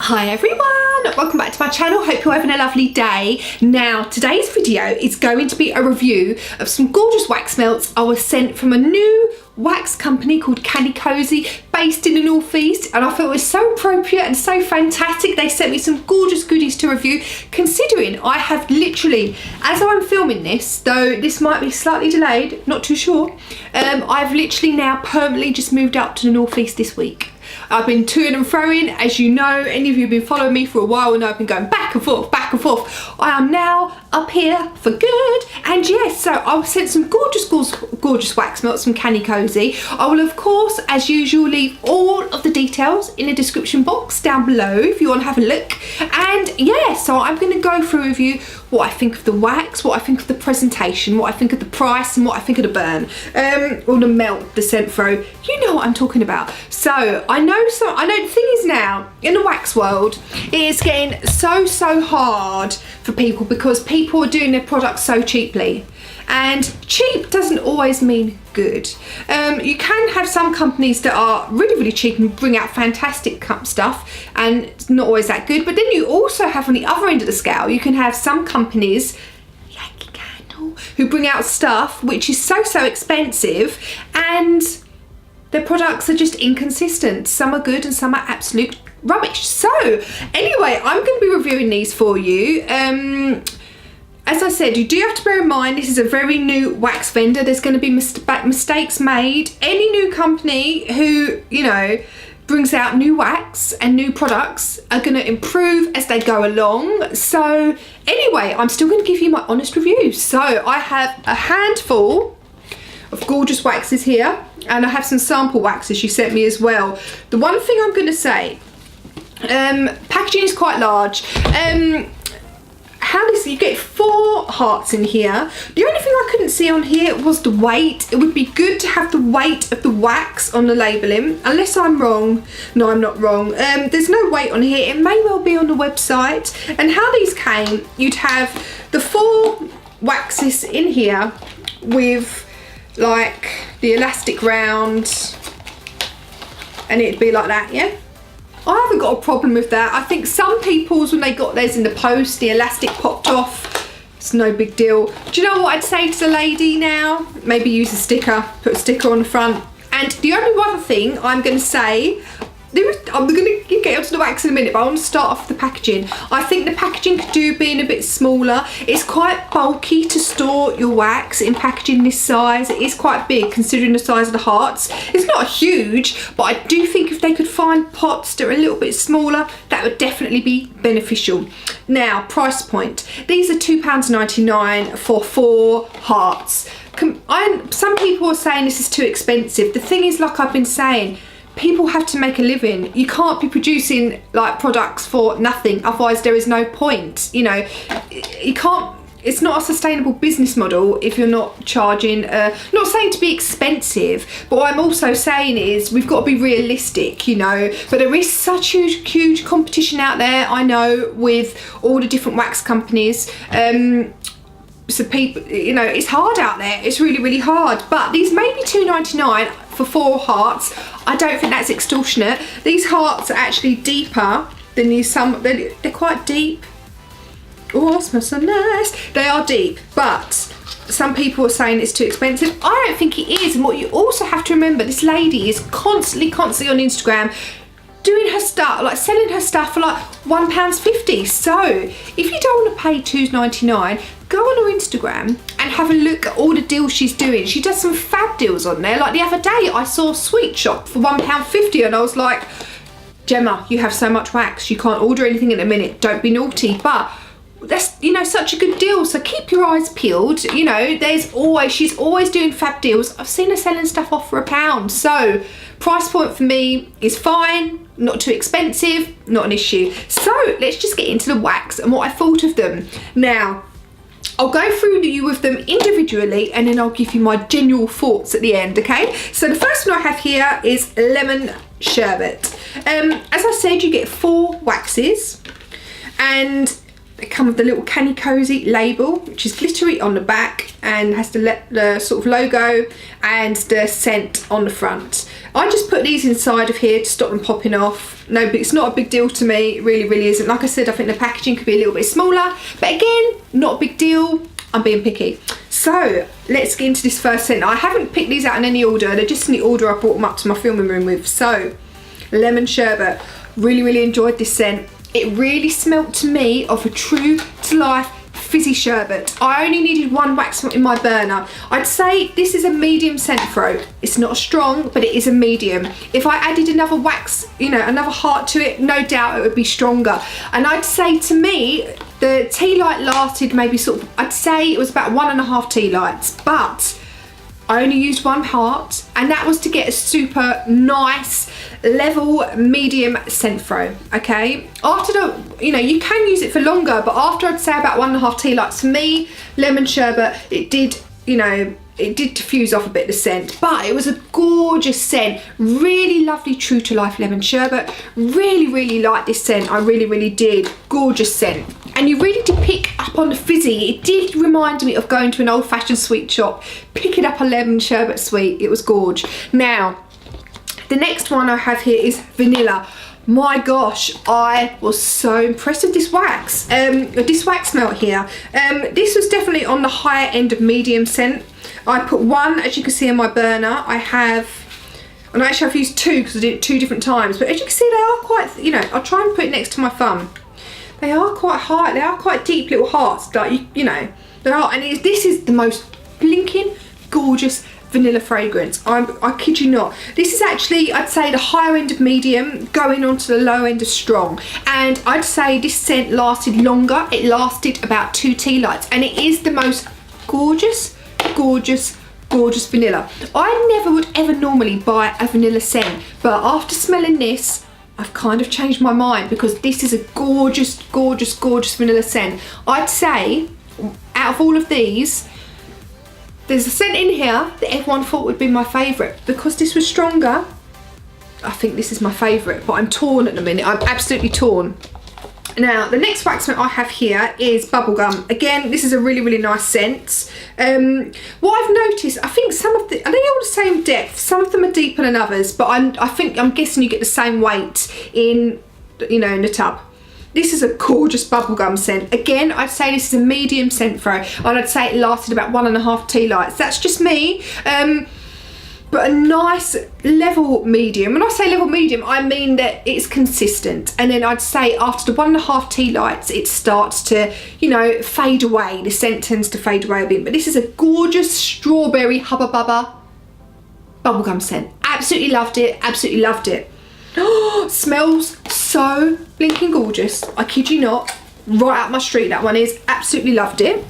Hi everyone, welcome back to my channel. Hope you're having a lovely day. Now today's video is going to be a review of some gorgeous wax melts I was sent from a new wax company called Canny Cosy based in the northeast, and I thought it was so appropriate and so fantastic. They sent me some gorgeous goodies to review, considering I have literally, as I'm filming this, though this might be slightly delayed, not too sure, I've literally now permanently just moved up to the northeast this week. I've been toing and froing, as you know. Any of you have been following me for a while and I've been going back and forth, back and forth. I am now up here for good. And yes, so I was sent some gorgeous wax melts from Canny Cosy. I will of course, as usual, leave all of the details in the description box down below if you want to have a look. And yeah, so I'm going to go through with you what I think of the wax, what I think of the presentation, what I think of the price, and what I think of the burn, or the melt, the scent throw. You know what I'm talking about. So I know the thing is now in the wax world, it is getting so hard for people because people are doing their products so cheaply, and cheap doesn't always mean good. You can have some companies that are really cheap and bring out fantastic stuff, and it's not always that good. But then you also have, on the other end of the scale, you can have some companies who bring out stuff which is so expensive and their products are just inconsistent. Some are good and some are absolute rubbish. So anyway, I'm going to be reviewing these for you. As I said, you do have to bear in mind this is a very new wax vendor. There's going to be mistakes made. Any new company who, you know, brings out new wax and new products are going to improve as they go along. So anyway, I'm still going to give you my honest review. So I have a handful of gorgeous waxes here, and I have some sample waxes she sent me as well. The one thing I'm going to say, packaging is quite large. You get 4 hearts in here. The only thing I couldn't see on here was the weight. It would be good to have the weight of the wax on the labelling, unless I'm wrong. No, I'm not wrong. There's no weight on here. It may well be on the website. And how these came, you'd have the 4 waxes in here with like the elastic round, and it'd be like that, yeah? I haven't got a problem with that. I think some people's, when they got theirs in the post, the elastic popped off. It's no big deal. Do you know what I'd say to the lady now? Maybe use a sticker, put a sticker on the front. And the only other thing I'm going to say, I'm going to get onto the wax in a minute, but I want to start off with the packaging. I think the packaging could do being a bit smaller. It's quite bulky to store your wax in packaging this size. It is quite big considering the size of the hearts. It's not huge, but I do think if they could find pots that are a little bit smaller, that would definitely be beneficial. Now, price point. These are £2.99 for 4 hearts. Some people are saying this is too expensive. The thing is, like I've been saying, people have to make a living. You can't be producing like products for nothing, otherwise there is no point. You know, you can't, it's not a sustainable business model if you're not charging, not saying to be expensive, but what I'm also saying is we've got to be realistic, you know. But there is such huge competition out there, I know, with all the different wax companies. So people, you know, it's hard out there. It's really hard. But these may be £2.99 for 4 hearts. I don't think that's extortionate. These hearts are actually deeper than these. They're quite deep. Oh, smells so nice. They are deep, but some people are saying it's too expensive. I don't think it is. And what you also have to remember, this lady is constantly on Instagram doing her stuff, like selling her stuff for like £1.50. So if you don't want to pay £2.99, go on her Instagram and have a look at all the deals she's doing. She does some fab deals on there. Like the other day, I saw a sweet shop for £1.50, and I was like, Gemma, you have so much wax, you can't order anything in a minute. Don't be naughty. But that's, you know, such a good deal. So keep your eyes peeled. You know, she's always doing fab deals. I've seen her selling stuff off for £1. So price point for me is fine. Not too expensive, not an issue. So let's just get into the wax and what I thought of them. Now, I'll go through you with them individually, and then I'll give you my general thoughts at the end, okay? So the first one I have here is Lemon Sherbet. As I said, you get 4 waxes, and They come with the little Canny Cosy label, which is glittery on the back and has the sort of logo and the scent on the front. I just put these inside of here to stop them popping off. No, but it's not a big deal to me. It really, really isn't. Like I said, I think the packaging could be a little bit smaller, but again, not a big deal. I'm being picky. So let's get into this first scent. I haven't picked these out in any order. They're just in the order I brought them up to my filming room with. So, lemon sherbet. Really, really enjoyed this scent. It really smelt to me of a true to life fizzy sherbet. I only needed one wax in my burner. I'd say this is a medium scent throat. It's not strong, but it is a medium. If I added another wax, you know, another heart to it, no doubt it would be stronger. And I'd say to me, the tea light lasted maybe sort of, I'd say it was about 1.5 tea lights, but I only used one heart, and that was to get a super nice level medium scent throw. Okay, after the, you know, you can use it for longer, but after I'd say about 1.5 tea lights, for me, lemon sherbet, it did, you know, it did diffuse off a bit the scent, but it was a gorgeous scent. Really lovely true to life lemon sherbet. Really, really liked this scent. I really, really did. Gorgeous scent. And you really did pick up on the fizzy. It did remind me of going to an old-fashioned sweet shop, picking up a lemon sherbet sweet. It was gorge. Now, the next one I have here is vanilla. My gosh, I was so impressed with this wax. This wax melt here. This was definitely on the higher end of medium scent. I put one, as you can see, in my burner. I have, and actually I've used two because I did it 2 different times. But as you can see, they are quite, you know, I'll try and put it next to my thumb. They are quite high, they are quite deep little hearts, like, you know, they are, and this is the most blinking gorgeous vanilla fragrance. I kid you not. This is actually, I'd say, the higher end of medium going on to the low end of strong, and I'd say this scent lasted longer. It lasted about 2 tea lights, and it is the most gorgeous, gorgeous, gorgeous vanilla. I never would ever normally buy a vanilla scent, but after smelling this, I've kind of changed my mind, because this is a gorgeous, gorgeous, gorgeous vanilla scent. I'd say, out of all of these, there's a scent in here that everyone thought would be my favourite. Because this was stronger, I think this is my favourite, but I'm torn at the minute. I'm absolutely torn. Now, the next wax scent I have here is Bubblegum. Again, this is a really, really nice scent. What I've noticed, I think some of the, are they all the same depth? Some of them are deeper than others, but I'm guessing you get the same weight in, you know, in the tub. This is a gorgeous bubblegum scent. Again, I'd say this is a medium scent throw, and I'd say it lasted about 1.5 tea lights. That's just me. But a nice level medium. When I say level medium, I mean that it's consistent. And then I'd say after the 1.5 tea lights, it starts to, you know, fade away. The scent tends to fade away a bit. But this is a gorgeous strawberry hubba bubba bubblegum scent. Absolutely loved it. Absolutely loved it. Oh, smells so blinking gorgeous. I kid you not. Right up my street, that one is. Absolutely loved it.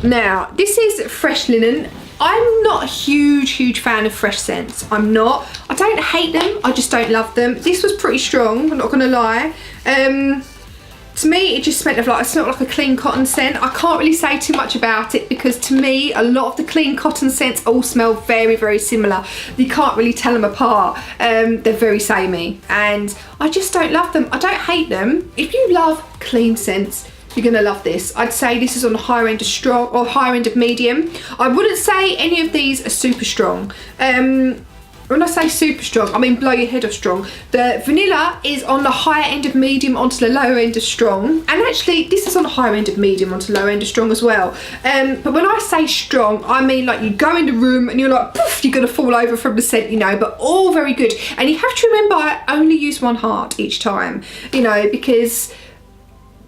Now, this is fresh linen. I'm not a huge fan of fresh scents. I'm not. I don't hate them, I just don't love them. This was pretty strong, I'm not gonna lie. To me, it just smelled like a clean cotton scent. I can't really say too much about it, because to me, a lot of the clean cotton scents all smell very, very similar. You can't really tell them apart. They're very samey, and I just don't love them. I don't hate them. If you love clean scents, you're gonna love this. I'd say this is on the higher end of strong, or higher end of medium. I wouldn't say any of these are super strong. When I say super strong, I mean blow your head off strong. The vanilla is on the higher end of medium onto the lower end of strong. And actually, this is on the higher end of medium onto the lower end of strong as well. But when I say strong, I mean like you go in the room and you're like, poof, you're gonna fall over from the scent, you know, but all very good. And you have to remember, I only use one heart each time, you know, because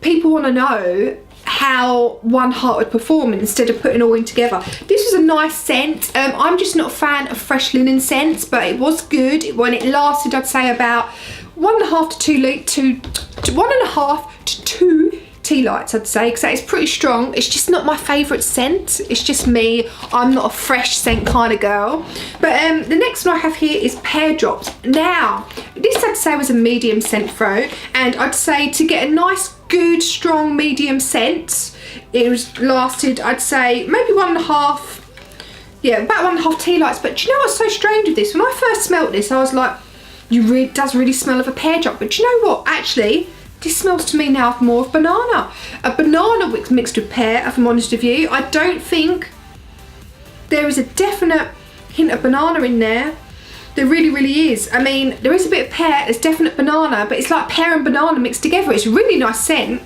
people want to know how one heart would perform instead of putting all in together. This was a nice scent. I'm just not a fan of fresh linen scents, but it was good. When it lasted, I'd say about 1.5 to 2 tea lights, I'd say, because that is pretty strong. It's just not my favourite scent. It's just me. I'm not a fresh scent kind of girl. But the next one I have here is Pear Drops. Now, this I'd say was a medium scent throw, and I'd say to get a nice, good, strong, medium scent, it was lasted, I'd say, maybe 1.5, yeah, about 1.5 tea lights. But do you know what's so strange with this? When I first smelt this, I was like, it does really smell of a pear drop. But do you know what? Actually, this smells to me now of more of banana. A banana mixed with pear, if I'm honest with you. I don't think there is a definite hint of banana in there. There really, really is. I mean, there is a bit of pear, there's definite banana, but it's like pear and banana mixed together. It's a really nice scent.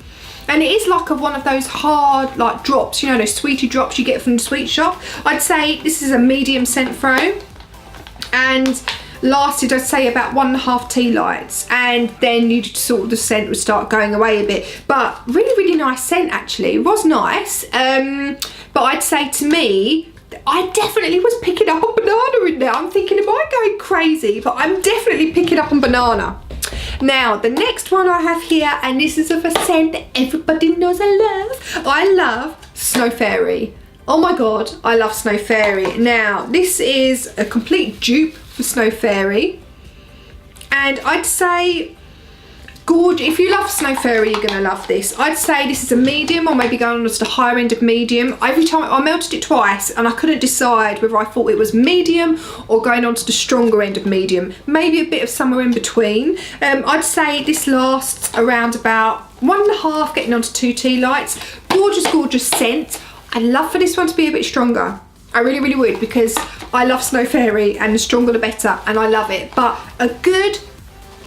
And it is like one of those hard, like, drops, you know, those sweetie drops you get from the sweet shop. I'd say this is a medium scent throw. And lasted, I'd say, about 1.5 tea lights. And then you sort of, the scent would start going away a bit. But really, really nice scent, actually. It was nice. But I'd say, to me, I definitely was picking up on banana in there. I'm thinking, am I going crazy? But I'm definitely picking up on banana. Now, the next one I have here, and this is of a scent that everybody knows I love Snow Fairy. Oh my God, I love Snow Fairy. Now, this is a complete dupe for Snow Fairy. And I'd say, gorgeous. If you love Snow Fairy, you're gonna love this. I'd say this is a medium, or maybe going on to the higher end of medium. Every time I melted it twice and I couldn't decide whether I thought it was medium or going on to the stronger end of medium. Maybe a bit of somewhere in between. I'd say this lasts around about 1.5, getting on to 2 tea lights. Gorgeous, gorgeous scent. I'd love for this one to be a bit stronger. I really, really would, because I love Snow Fairy, and the stronger the better, and I love it. But a good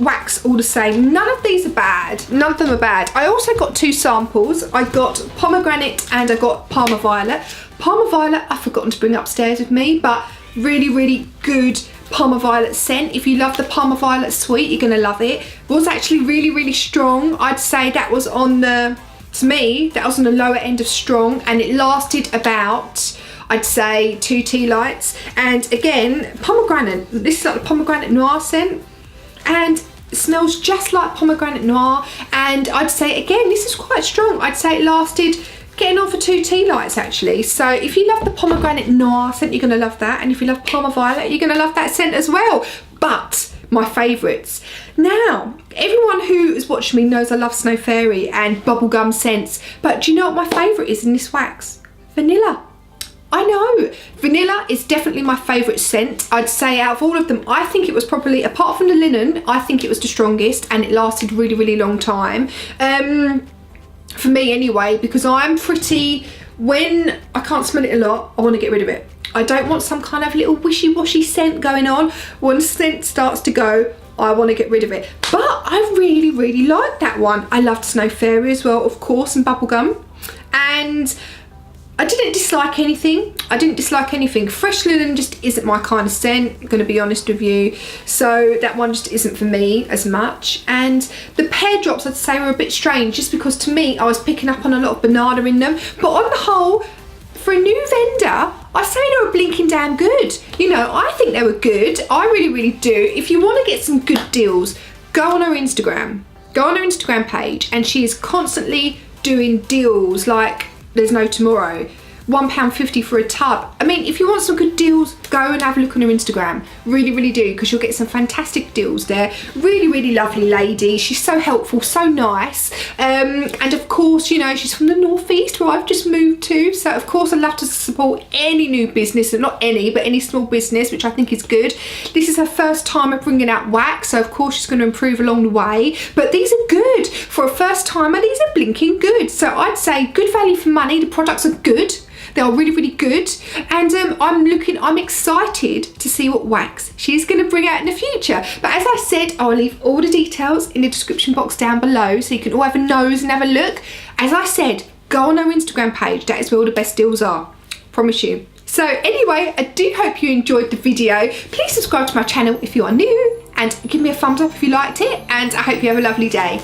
wax all the same. None of these are bad. None of them are bad. I also got 2 samples. I got pomegranate and I got Parma Violet. Parma Violet I've forgotten to bring upstairs with me, but really, really good Parma Violet scent. If you love the Parma Violet sweet, you're gonna love it. It was actually really, really strong. I'd say that was on the, to me, that was on the lower end of strong, and it lasted about, I'd say, 2 tea lights. And again, pomegranate, this is like the pomegranate noir scent, and it smells just like pomegranate noir. And I'd say, again, this is quite strong. I'd say it lasted, getting on for 2 tea lights actually. So if you love the pomegranate noir scent, you're gonna love that. And if you love Parma Violet, you're gonna love that scent as well. But my favourites. Now, everyone who is watching me knows I love Snow Fairy and bubblegum scents. But do you know what my favourite is in this wax? Vanilla. I know, vanilla is definitely my favourite scent. I'd say out of all of them, I think it was probably, apart from the linen, I think it was the strongest, and it lasted really, really long time. For me anyway, because I'm pretty, when I can't smell it a lot, I want to get rid of it. I don't want some kind of little wishy-washy scent going on. When scent starts to go, I want to get rid of it. But I really, really like that one. I loved Snow Fairy as well, of course, and bubblegum. And I didn't dislike anything. I didn't dislike anything. Fresh linen just isn't my kind of scent, I'm gonna be honest with you. So that one just isn't for me as much. And the Pear Drops, I'd say, were a bit strange, just because to me, I was picking up on a lot of banana in them. But on the whole, for a new vendor, I say they were blinking damn good. You know, I think they were good. I really, really do. If you want to get some good deals, go on her Instagram. Go on her Instagram page, and she is constantly doing deals like there's no tomorrow. £1.50 for a tub. I mean, if you want some good deals, go and have a look on her Instagram. Really, really do, because you'll get some fantastic deals there. Really, really lovely lady. She's so helpful, so nice. And of course, you know, she's from the northeast where I've just moved to. So of course, I love to support any new business, not any, but any small business, which I think is good. This is her first time of bringing out wax, so of course she's going to improve along the way. But these are good for a first timer. These are blinking good. So I'd say good value for money. The products are good. They are really, really good, and I'm excited to see what wax she's going to bring out in the future. But as I said, I'll leave all the details in the description box down below, so you can all have a nose and have a look. As I said, go on our Instagram page. That is where all the best deals are. Promise you. So anyway, I do hope you enjoyed the video. Please subscribe to my channel if you are new, and give me a thumbs up if you liked it, and I hope you have a lovely day.